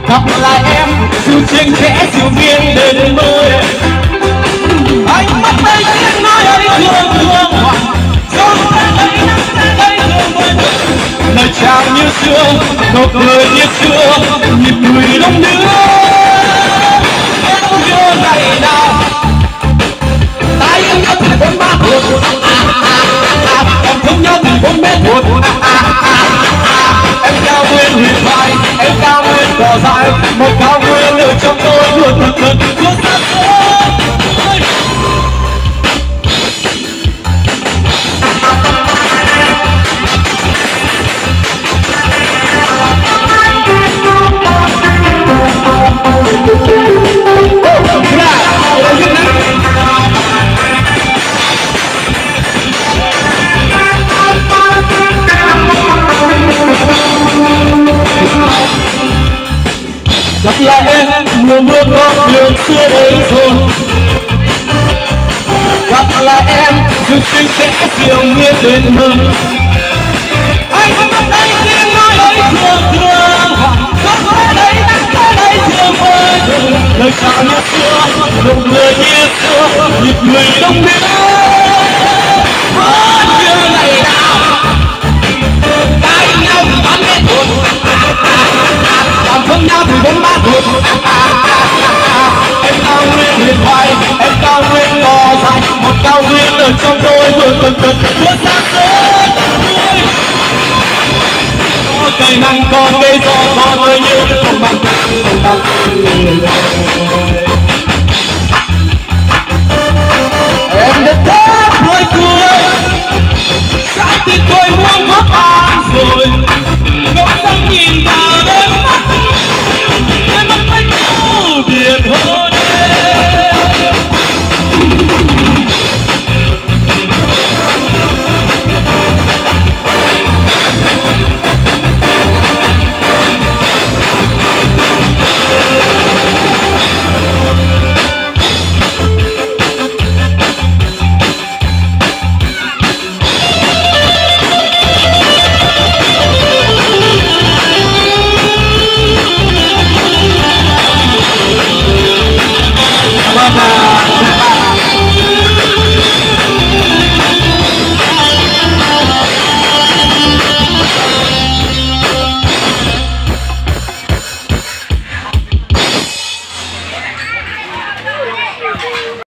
gặp lại em dù trên khẽ diệu nghiêng đến nơi anh mắt đây tiếng nói ấy thương thương hoàng gió đây nắng đây thương vơi lời chào như xưa nụ cười như xưa nhịp người đông đưa em nhớ ngày nào tay em nhớ từ 43 tuổi còn không nhớ từ 4 mét một em cao nguyên huyền thoại em cao nguyên cỏ dại một cao nguyên ở trong tôi luôn thật thật luôn xa xôi gặp lại em mùa mưa có đường xưa đấy rồi gặp lại em dừng sinh sẽ chiều nghiêng đến hơn anh vẫn đây tiếng nói ấy thương thương có đây nắng có đây thương ơi lời chào như xưa nụ cười như xưa nhịp người đông đưa vẫn như ngày nào tay nhau thì bắn hết hồn còn không nhau thì 43 tuổi em cao nguyên huyền thoại em cao nguyên cỏ dại một cao nguyên ở trong tôi vừa từng từng vừa xa xôi có cây nắng có cây gió có tôi như không bằng em đã thét vui cười sao thì tôi muốn mất bạn rồi